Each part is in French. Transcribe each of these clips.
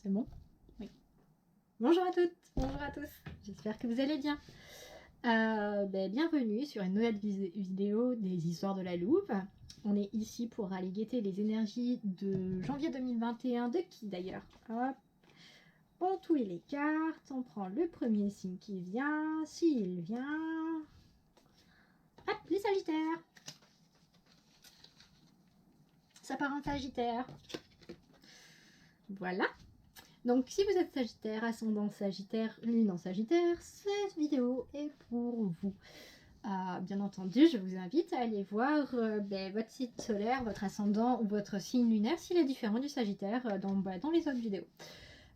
C'est bon? Oui. Bonjour à toutes, bonjour à tous. J'espère que vous allez bien. Bienvenue sur une nouvelle vidéo des histoires de la louve. On est ici pour aller guetter les énergies de janvier 2021. De qui d'ailleurs? Hop. On touille les cartes. On prend le premier signe qui vient. S'il vient... Hop, les Sagittaires. Ça part en Sagittaire. Voilà. Donc si vous êtes Sagittaire, ascendant Sagittaire, lune en Sagittaire, cette vidéo est pour vous. Bien entendu, je vous invite à aller voir votre site solaire, votre ascendant ou votre signe lunaire s'il est différent du Sagittaire dans les autres vidéos.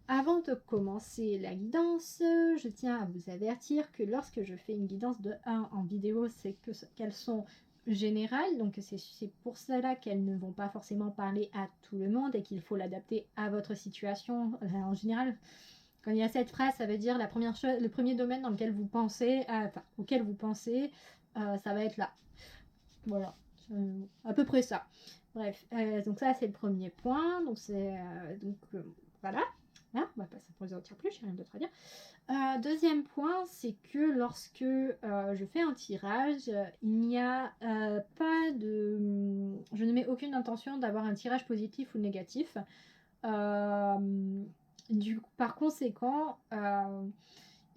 Avant de commencer la guidance, je tiens à vous avertir que lorsque je fais une guidance de 1 en vidéo, c'est qu'elles sont générales, donc c'est pour cela qu'elles ne vont pas forcément parler à tout le monde et qu'il faut l'adapter à votre situation. En général, quand il y a cette phrase, ça veut dire la première chose, le premier domaine dans lequel vous pensez, auquel vous pensez, ça va être là. Voilà, à peu près ça. Bref, donc ça c'est le premier point. Donc voilà. Hein, on va pas s'en dire plus, j'ai rien d'autre à dire. Deuxième point, c'est que lorsque je fais un tirage, il n'y a pas de... Je ne mets aucune intention d'avoir un tirage positif ou négatif. Par conséquent,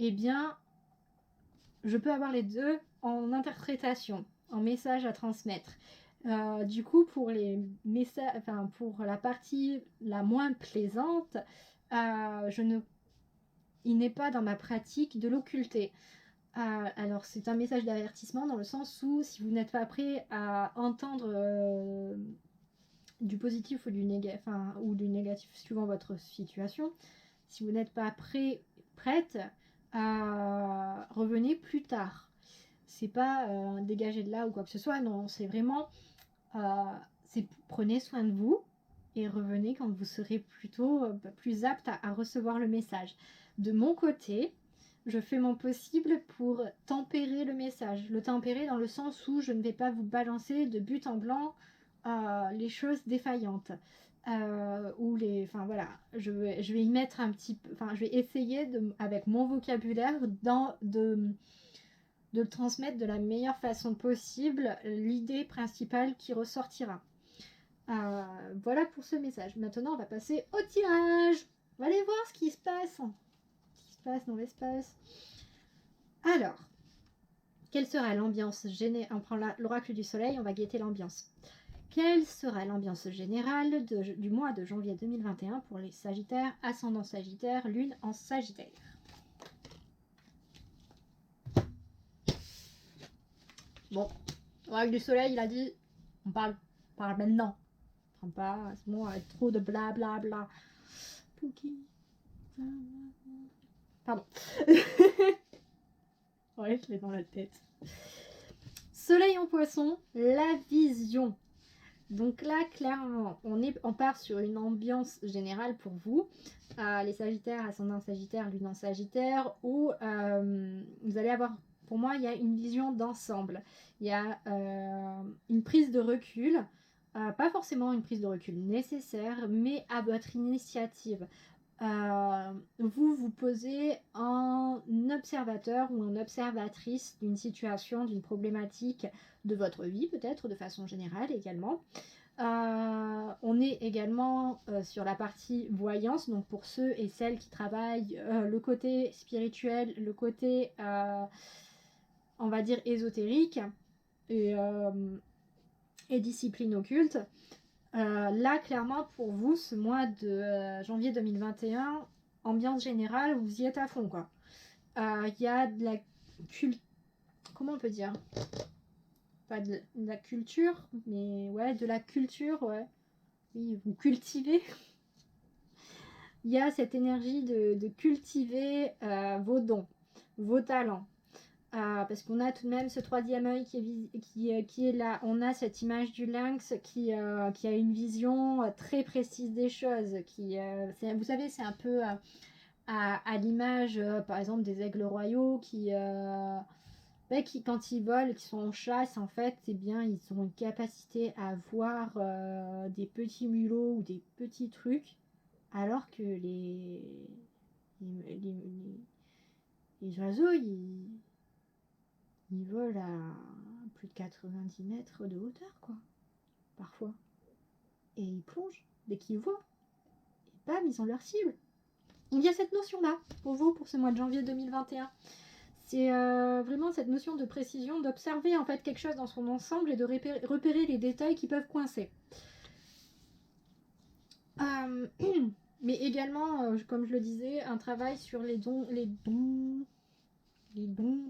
eh bien, je peux avoir les deux en interprétation, en message à transmettre. Du coup, pour les messages, enfin pour la partie la moins plaisante, il n'est pas dans ma pratique de l'occulter. Alors c'est un message d'avertissement dans le sens où si vous n'êtes pas prêt à entendre du positif ou du négatif suivant votre situation, si vous n'êtes pas prête, revenez plus tard. C'est pas dégager de là ou quoi que ce soit, non, c'est vraiment prenez soin de vous et revenez quand vous serez plutôt plus apte à recevoir le message. De mon côté, je fais mon possible pour tempérer le message. Le tempérer dans le sens où je ne vais pas vous balancer de but en blanc les choses défaillantes. Voilà, je vais y mettre un petit peu, je vais essayer avec mon vocabulaire de le transmettre de la meilleure façon possible, l'idée principale qui ressortira. Voilà pour ce message. Maintenant, on va passer au tirage. On va aller voir ce qui se passe dans l'espace. Alors, quelle sera l'ambiance générale? On prend l'oracle du soleil, on va guetter l'ambiance. Quelle sera l'ambiance générale du mois de janvier 2021 pour les Sagittaires, ascendant Sagittaire, lune en Sagittaire? Bon, l'oracle du soleil, il a dit, on parle maintenant. On parle pas, c'est bon, avec trop de blablabla. Bla bla. Pardon. Ouais, je l'ai dans la tête. Soleil en poisson, la vision. Donc là, clairement, on part sur une ambiance générale pour vous, les Sagittaires, ascendant Sagittaire, lune en Sagittaire, où vous allez avoir, pour moi, il y a une vision d'ensemble. Il y a une prise de recul, pas forcément une prise de recul nécessaire, mais à votre initiative. Vous posez en observateur ou en observatrice d'une situation, d'une problématique de votre vie, peut-être de façon générale également. On est également sur la partie voyance, donc pour ceux et celles qui travaillent le côté spirituel, le côté on va dire ésotérique et discipline occulte. Là, clairement, pour vous, ce mois de janvier 2021, ambiance générale, vous y êtes à fond, quoi. Il y a de la culture... Comment on peut dire? Pas de la culture, mais ouais, de la culture, ouais. Oui, vous cultivez. Il y a cette énergie de cultiver vos dons, vos talents. Parce qu'on a tout de même ce troisième œil qui est là. On a cette image du lynx qui a une vision très précise des choses. Vous savez, c'est un peu à l'image, par exemple, des aigles royaux qui, quand ils volent, qui sont en chasse, en fait, eh bien, ils ont une capacité à voir des petits mulots ou des petits trucs alors que les oiseaux, ils volent à plus de 90 mètres de hauteur, quoi, parfois. Et ils plongent dès qu'ils voient. Et bam, ils ont leur cible. Donc il y a cette notion-là pour vous, pour ce mois de janvier 2021. C'est vraiment cette notion de précision, d'observer en fait quelque chose dans son ensemble et de repérer les détails qui peuvent coincer. Mais également, comme je le disais, un travail sur les dons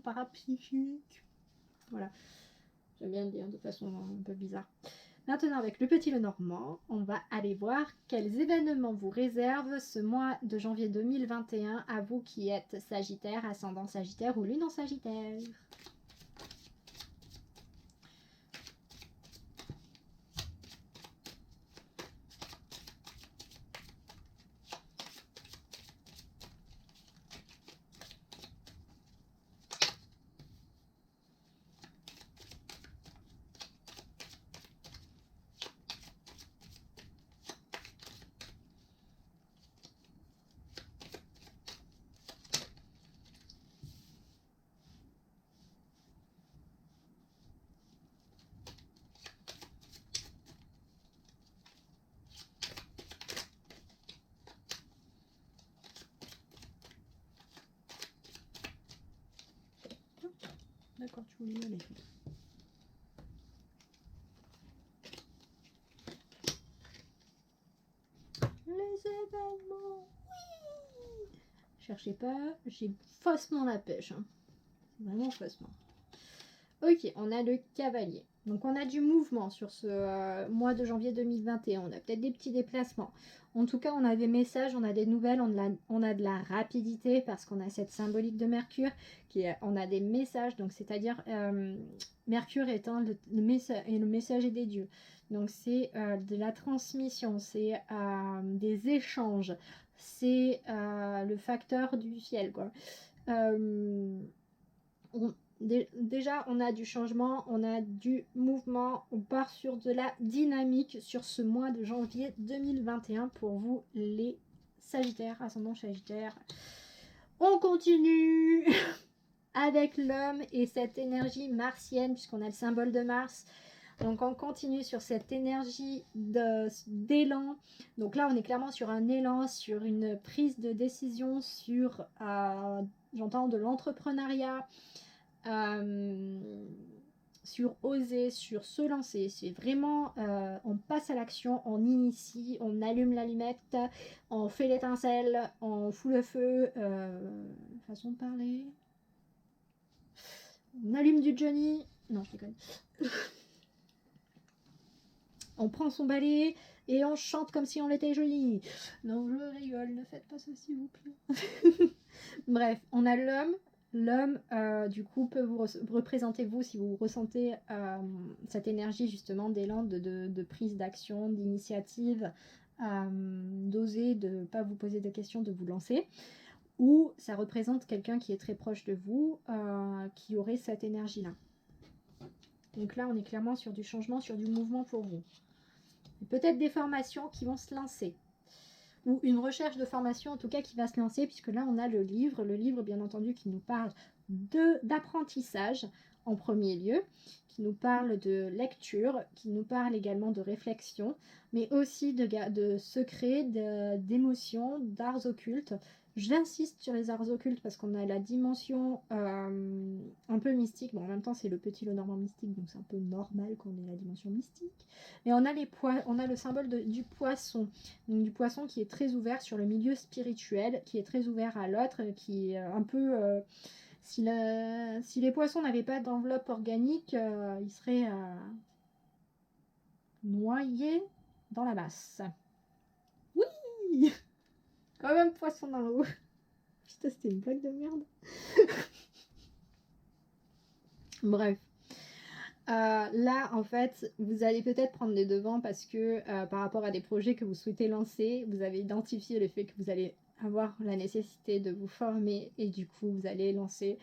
parapsychiques. Voilà, j'aime bien le dire de façon un peu bizarre. Maintenant, avec le petit Lenormand, on va aller voir quels événements vous réservent ce mois de janvier 2021 à vous qui êtes Sagittaire, ascendant Sagittaire ou lune en Sagittaire. D'accord, tu voulais y aller. Les événements, oui. Cherchez pas, j'ai faussement la pêche. Hein. Vraiment faussement. Ok, on a le cavalier. Donc on a du mouvement sur ce mois de janvier 2021. On a peut-être des petits déplacements. En tout cas, on a des messages, on a des nouvelles, on a de la rapidité parce qu'on a cette symbolique de Mercure. On a des messages, donc c'est-à-dire Mercure étant le messager des dieux. Donc c'est de la transmission, c'est des échanges, c'est le facteur du ciel, quoi. Déjà, on a du changement, on a du mouvement, on part sur de la dynamique sur ce mois de janvier 2021 pour vous les Sagittaires, ascendant Sagittaire. On continue avec l'homme et cette énergie martienne puisqu'on a le symbole de Mars. Donc on continue sur cette énergie d'élan. Donc là, on est clairement sur un élan, sur une prise de décision, sur, j'entends, de l'entrepreneuriat. Sur oser, sur se lancer. C'est vraiment, on passe à l'action, on initie, on allume l'allumette, on fait l'étincelle, on fout le feu, façon de parler. On allume du Johnny. Non, je déconne. On prend son balai et on chante comme si on était joli. Non, je rigole, ne faites pas ça s'il vous plaît. Bref, on a l'homme. L'homme, du coup, peut vous représenter, vous, si vous ressentez cette énergie, justement, d'élan, de prise d'action, d'initiative, d'oser, de ne pas vous poser de questions, de vous lancer. Ou ça représente quelqu'un qui est très proche de vous, qui aurait cette énergie-là. Donc là, on est clairement sur du changement, sur du mouvement pour vous. Peut-être des formations qui vont se lancer. Ou une recherche de formation en tout cas qui va se lancer, puisque là on a le livre bien entendu qui nous parle d'apprentissage en premier lieu, qui nous parle de lecture, qui nous parle également de réflexion, mais aussi de secrets, d'émotions, d'arts occultes. J'insiste sur les arts occultes parce qu'on a la dimension un peu mystique. Bon, en même temps, c'est le petit Lenormand mystique, donc c'est un peu normal qu'on ait la dimension mystique. Mais on a le symbole du poisson. Donc, du poisson qui est très ouvert sur le milieu spirituel, qui est très ouvert à l'autre, qui est un peu... si les poissons n'avaient pas d'enveloppe organique, ils seraient noyés dans la masse. Oui! Comme un poisson dans l'eau. Putain, c'était une blague de merde. Bref. Là, en fait, vous allez peut-être prendre les devants parce que par rapport à des projets que vous souhaitez lancer, vous avez identifié le fait que vous allez avoir la nécessité de vous former et du coup, vous allez lancer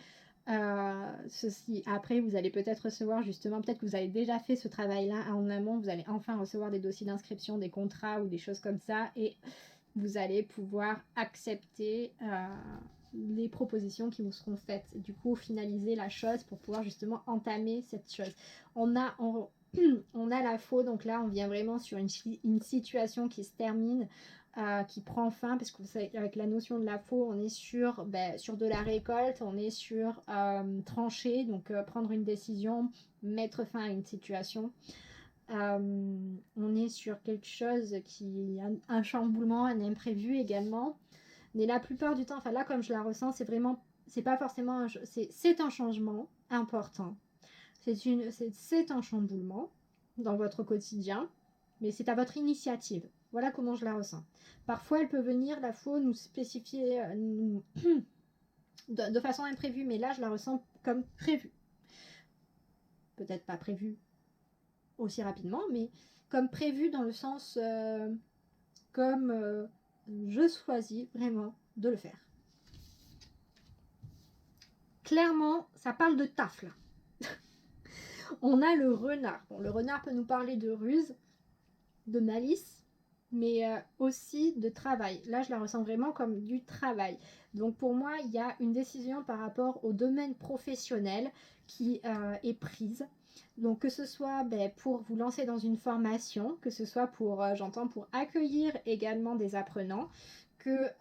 ceci. Après, vous allez peut-être recevoir justement, peut-être que vous avez déjà fait ce travail-là en amont, vous allez enfin recevoir des dossiers d'inscription, des contrats ou des choses comme ça et vous allez pouvoir accepter les propositions qui vous seront faites. Et du coup, finaliser la chose pour pouvoir justement entamer cette chose. On a la faux, donc là, on vient vraiment sur une situation qui se termine, qui prend fin, parce que vous savez, avec la notion de la faux, on est sur de la récolte, on est sur trancher, donc prendre une décision, mettre fin à une situation. On est sur quelque chose qui un chamboulement, un imprévu également. Mais la plupart du temps, enfin là comme je la ressens, c'est vraiment, c'est pas forcément, c'est un changement important. C'est un chamboulement dans votre quotidien, mais c'est à votre initiative. Voilà comment je la ressens. Parfois, elle peut venir, la faux, nous spécifier de façon imprévue, mais là, je la ressens comme prévue. Peut-être pas prévue aussi rapidement, mais comme prévu dans le sens comme je choisis vraiment de le faire. Clairement, ça parle de taf là. On a le renard. Bon, le renard peut nous parler de ruse, de malice, mais aussi de travail. Là, je la ressens vraiment comme du travail. Donc pour moi, il y a une décision par rapport au domaine professionnel qui est prise. Donc que ce soit pour vous lancer dans une formation, que ce soit pour, j'entends, pour accueillir également des apprenants, que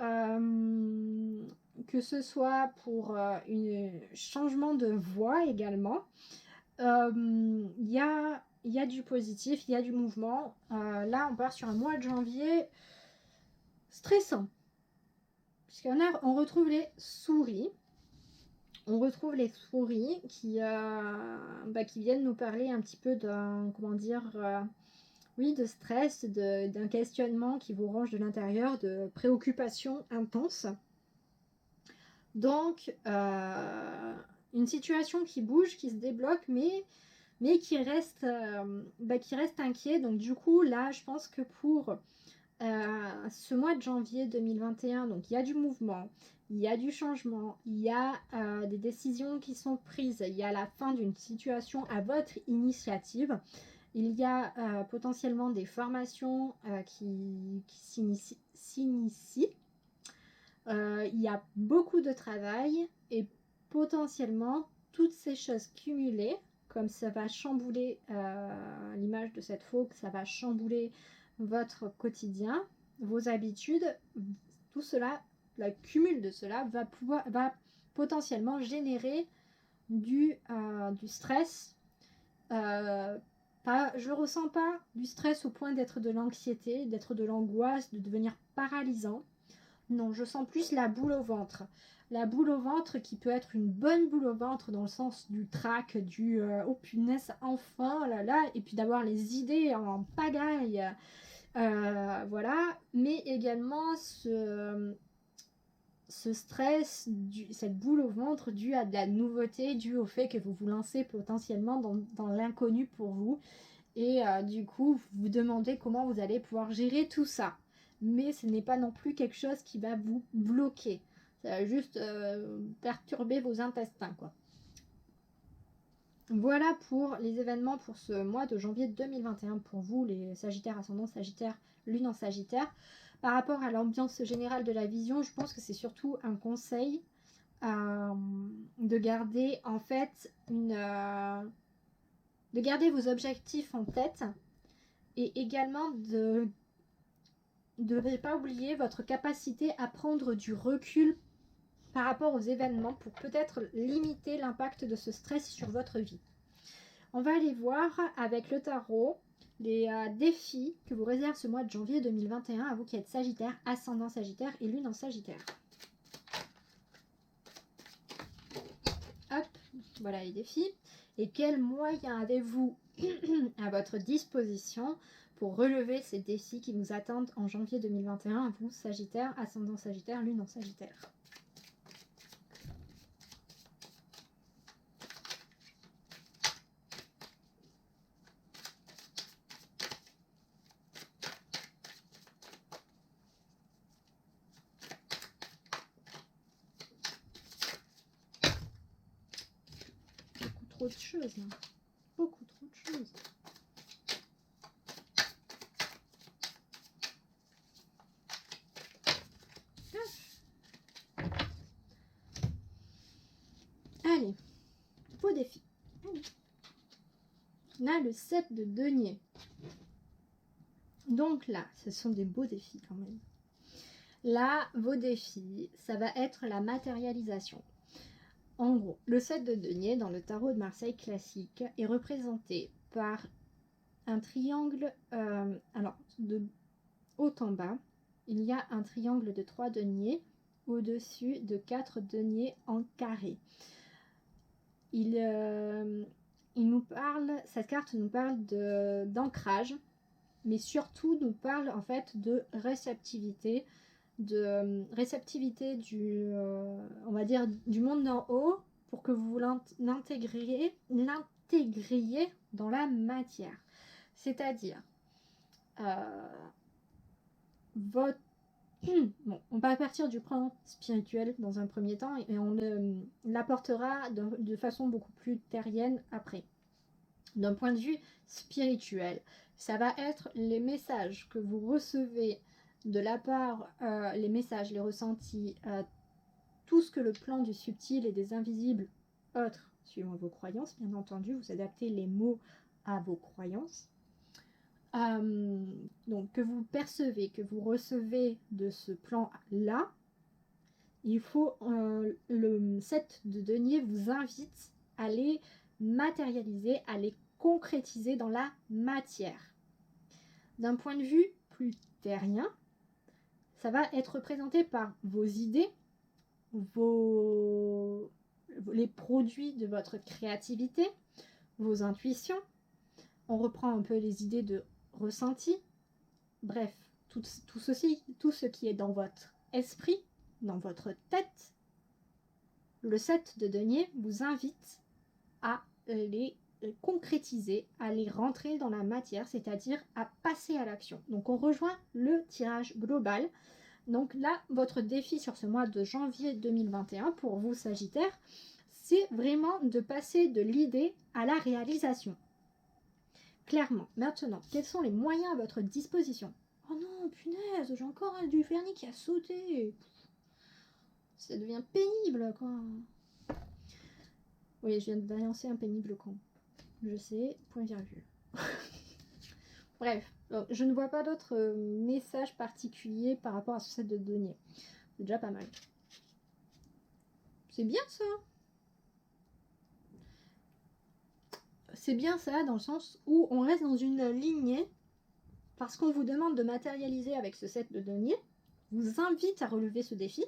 ce soit pour un changement de voie également. Il y a du positif, il y a du mouvement. Là, on part sur un mois de janvier stressant. Puisqu'on retrouve les souris. On retrouve les souris qui viennent nous parler un petit peu d'un, comment dire, oui, de stress, d'un questionnement qui vous range de l'intérieur, de préoccupation intense. Donc, une situation qui bouge, qui se débloque, mais qui reste inquiet. Donc du coup, là, je pense que pour ce mois de janvier 2021, donc il y a du mouvement, il y a du changement, il y a des décisions qui sont prises, il y a la fin d'une situation à votre initiative, il y a potentiellement des formations qui s'initient, il y a beaucoup de travail et potentiellement toutes ces choses cumulées, comme ça va chambouler l'image de cette faux, ça va chambouler votre quotidien, vos habitudes, tout cela, le cumul de cela va potentiellement générer du stress. Je ressens pas du stress au point d'être de l'anxiété, d'être de l'angoisse, de devenir paralysant. Non, je sens plus la boule au ventre. La boule au ventre qui peut être une bonne boule au ventre dans le sens du trac, du oh punaise, enfin, oh là là, et puis d'avoir les idées en pagaille. Voilà, mais également ce stress, cette boule au ventre due à de la nouveauté, due au fait que vous vous lancez potentiellement dans l'inconnu pour vous. Et du coup, vous vous demandez comment vous allez pouvoir gérer tout ça. Mais ce n'est pas non plus quelque chose qui va vous bloquer. Ça va juste perturber vos intestins, quoi. Voilà pour les événements pour ce mois de janvier 2021 pour vous, les Sagittaires, ascendant Sagittaire, Lune en Sagittaire. Par rapport à l'ambiance générale de la vision, je pense que c'est surtout un conseil de garder en fait de garder vos objectifs en tête et également de ne pas oublier votre capacité à prendre du recul par rapport aux événements pour peut-être limiter l'impact de ce stress sur votre vie. On va aller voir avec le tarot les défis que vous réserve ce mois de janvier 2021 à vous qui êtes Sagittaire, ascendant Sagittaire et Lune en Sagittaire. Hop, voilà les défis. Et quels moyens avez-vous à votre disposition pour relever ces défis qui nous attendent en janvier 2021 à vous Sagittaire, ascendant Sagittaire, Lune en Sagittaire? Trop de choses, hein. Beaucoup trop de choses. défis. On a le 7 de denier. Donc là, ce sont des beaux défis quand même. Là, vos défis, ça va être la matérialisation. En gros, le 7 de denier dans le tarot de Marseille classique est représenté par un triangle, alors de haut en bas, il y a un triangle de 3 deniers au-dessus de 4 deniers en carré. Il nous parle, cette carte nous parle d'ancrage, mais surtout nous parle en fait de réceptivité, on va dire, du monde d'en haut pour que vous l'intégriez dans la matière. C'est-à-dire, votre... Bon, on va partir du plan spirituel dans un premier temps et on l'apportera de façon beaucoup plus terrienne après. D'un point de vue spirituel, ça va être les messages que vous recevez de la part, les messages, les ressentis, tout ce que le plan du subtil et des invisibles autres, suivant vos croyances, bien entendu, vous adaptez les mots à vos croyances. Donc que vous percevez, que vous recevez de ce plan-là, il faut, le 7 de denier vous invite à les matérialiser, à les concrétiser dans la matière. D'un point de vue plus terrien, ça va être représenté par vos idées, les produits de votre créativité, vos intuitions. On reprend un peu les idées de ressenti. Bref, tout ce qui est dans votre esprit, dans votre tête. Le 7 de denier vous invite à les concrétiser, à les rentrer dans la matière, c'est-à-dire à passer à l'action. Donc on rejoint le tirage global. Donc là, votre défi sur ce mois de janvier 2021 pour vous Sagittaires, c'est vraiment de passer de l'idée à la réalisation. Clairement, maintenant, quels sont les moyens à votre disposition? Oh non, punaise, j'ai encore du vernis qui a sauté. Ça devient pénible, quoi. Oui, je viens de balancer un pénible con. Je sais, point virgule. Bref, donc, je ne vois pas d'autres messages particuliers par rapport à ce set de denier. C'est déjà pas mal. C'est bien ça. C'est bien ça dans le sens où on reste dans une lignée parce qu'on vous demande de matérialiser avec ce set de denier, vous invite à relever ce défi.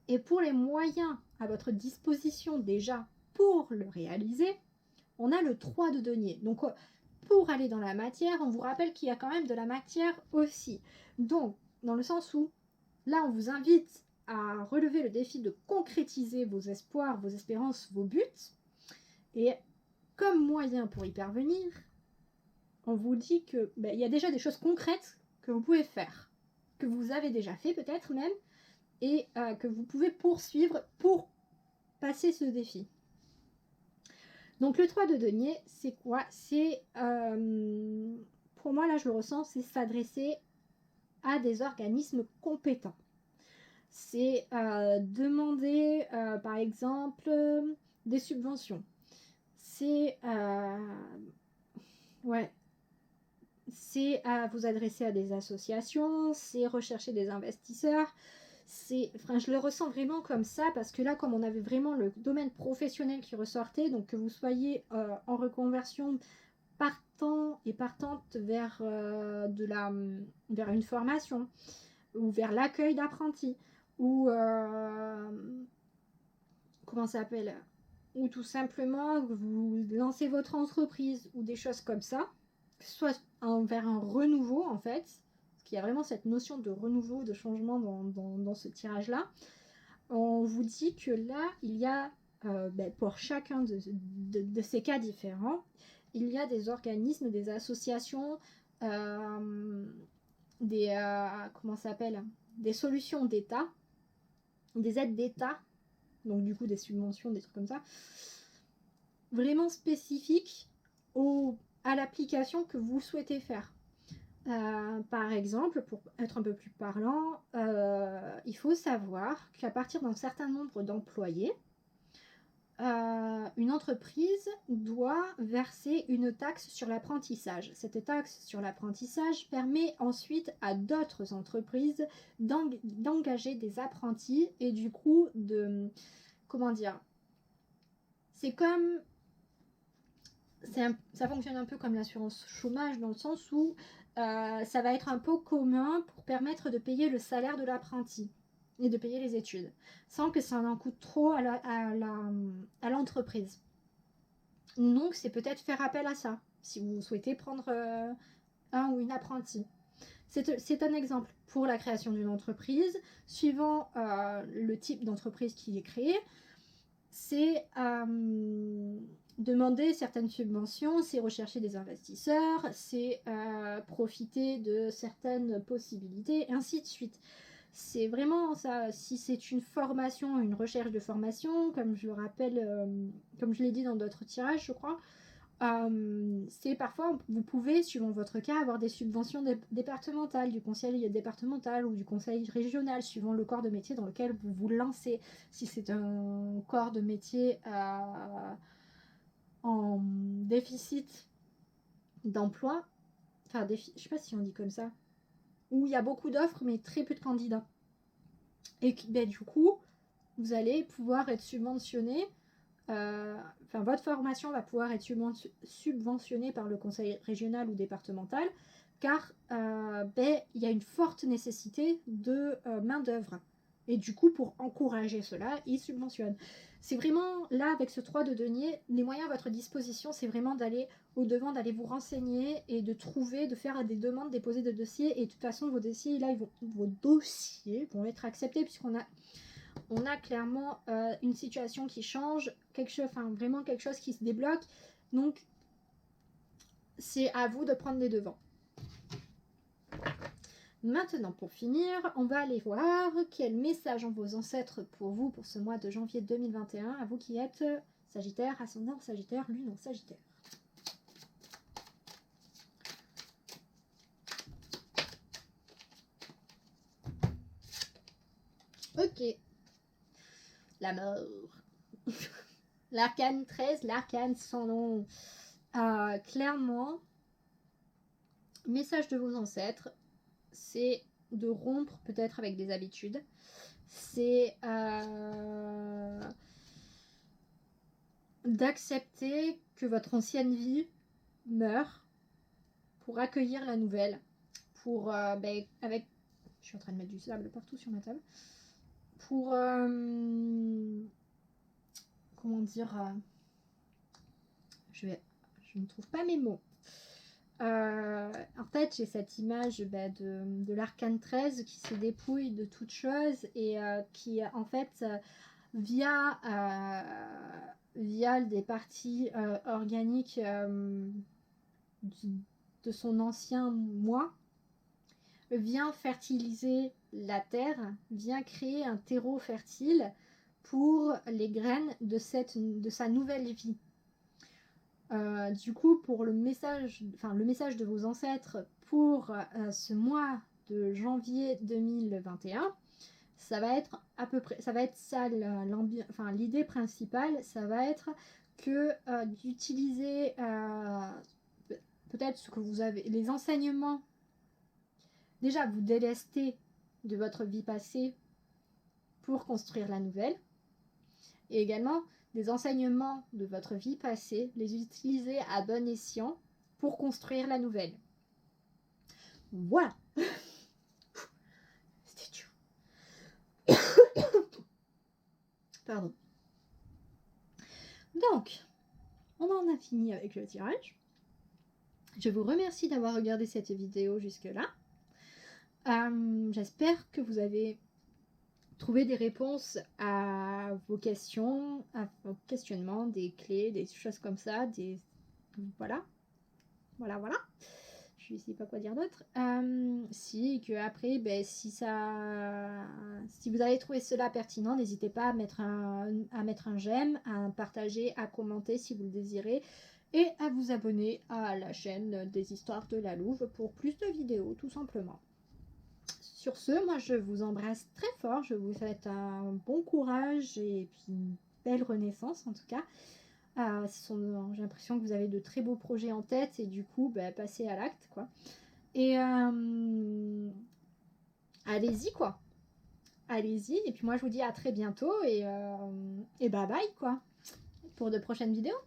Et pour les moyens à votre disposition déjà pour le réaliser, on a le 3 de denier. Donc pour aller dans la matière, on vous rappelle qu'il y a quand même de la matière aussi. Donc dans le sens où là on vous invite à relever le défi de concrétiser vos espoirs, vos espérances, vos buts. Et comme moyen pour y parvenir, on vous dit que il y a déjà des choses concrètes que vous pouvez faire, que vous avez déjà fait peut-être même, et que vous pouvez poursuivre pour passer ce défi. Donc le 3 de denier, c'est quoi? C'est, pour moi là je le ressens, c'est s'adresser à des organismes compétents. C'est demander par exemple des subventions. C'est c'est à vous adresser à des associations, c'est rechercher des investisseurs. Enfin, je le ressens vraiment comme ça parce que là, comme on avait vraiment le domaine professionnel qui ressortait, donc que vous soyez en reconversion partant et partante vers, vers une formation ou vers l'accueil d'apprentis ou comment ça s'appelle, ou tout simplement vous lancez votre entreprise ou des choses comme ça, que ce soit vers un renouveau en fait, parce qu'il y a vraiment cette notion de renouveau, de changement dans ce tirage-là. On vous dit que là, il y a, pour chacun de ces cas différents, il y a des organismes, des associations, comment ça s'appelle, des solutions d'État, des aides d'État, donc du coup des subventions, des trucs comme ça, vraiment spécifiques à l'application que vous souhaitez faire. Par exemple, pour être un peu plus parlant, il faut savoir qu'à partir d'un certain nombre d'employés, une entreprise doit verser une taxe sur l'apprentissage. Cette taxe sur l'apprentissage permet ensuite à d'autres entreprises d'engager des apprentis et du coup comment dire, c'est comme ça fonctionne un peu comme l'assurance chômage dans le sens où ça va être un pot commun pour permettre de payer le salaire de l'apprenti et de payer les études, sans que ça en coûte trop à l'entreprise. Donc, c'est peut-être faire appel à ça, si vous souhaitez prendre un ou une apprentie. C'est un exemple pour la création d'une entreprise. Suivant le type d'entreprise qui est créée, c'est demander certaines subventions, c'est rechercher des investisseurs, c'est profiter de certaines possibilités, et ainsi de suite. C'est vraiment ça. Si c'est une formation, une recherche de formation, comme je le rappelle, comme je l'ai dit dans d'autres tirages, je crois, c'est parfois, vous pouvez, suivant votre cas, avoir des subventions départementales, du conseil départemental ou du conseil régional, suivant le corps de métier dans lequel vous vous lancez. Si c'est un corps de métier en déficit d'emploi, enfin, je ne sais pas si on dit comme ça, où il y a beaucoup d'offres mais très peu de candidats. Et ben, du coup, vous allez pouvoir être subventionné, votre formation va pouvoir être subventionnée par le conseil régional ou départemental, car il y a une forte nécessité de main-d'œuvre. Et du coup, pour encourager cela, ils subventionnent. C'est vraiment, là, avec ce 3 de denier, les moyens à votre disposition, c'est vraiment d'aller au-devant, d'aller vous renseigner et de trouver, de faire des demandes, déposer des dossiers. Et de toute façon, vos dossiers, là, vos dossiers vont être acceptés puisqu'on a clairement une situation qui change, vraiment quelque chose qui se débloque. Donc, c'est à vous de prendre les devants. Maintenant, pour finir, on va aller voir quel message ont vos ancêtres pour vous pour ce mois de janvier 2021, à vous qui êtes Sagittaire, ascendant Sagittaire, lune en Sagittaire. Ok. La mort. L'arcane 13, l'arcane sans nom. Clairement, message de vos ancêtres, c'est de rompre peut-être avec des habitudes. C'est d'accepter que votre ancienne vie meurt pour accueillir la nouvelle. Pour, avec... Je suis en train de mettre du sable partout sur ma table. Pour... comment dire... je ne trouve pas mes mots. En fait, j'ai cette image de l'arcane 13 qui se dépouille de toute chose et qui, en fait, via des parties organiques de son ancien moi, vient fertiliser la terre, vient créer un terreau fertile pour les graines de sa nouvelle vie. Du coup, pour le message de vos ancêtres pour ce mois de janvier 2021, ça va être à peu près, ça va être ça, l'idée principale, ça va être que d'utiliser peut-être ce que vous avez, les enseignements, déjà vous délester de votre vie passée pour construire la nouvelle, et également des enseignements de votre vie passée, les utiliser à bon escient pour construire la nouvelle. Voilà. C'était dur. Pardon. Donc, on en a fini avec le tirage. Je vous remercie d'avoir regardé cette vidéo jusque-là. J'espère que vous avez trouvé des réponses à vos questions, à vos questionnements, des clés, des choses comme ça, voilà. Je ne sais pas quoi dire d'autre. Si vous avez trouvé cela pertinent, n'hésitez pas à mettre un j'aime, à partager, à commenter si vous le désirez, et à vous abonner à la chaîne des histoires de la Louve pour plus de vidéos, tout simplement. Sur ce, moi je vous embrasse très fort, je vous souhaite un bon courage et puis belle renaissance en tout cas. J'ai l'impression que vous avez de très beaux projets en tête et du coup, passez à l'acte, quoi. Et allez-y, quoi. Allez-y. Et puis moi, je vous dis à très bientôt et bye bye, quoi, pour de prochaines vidéos.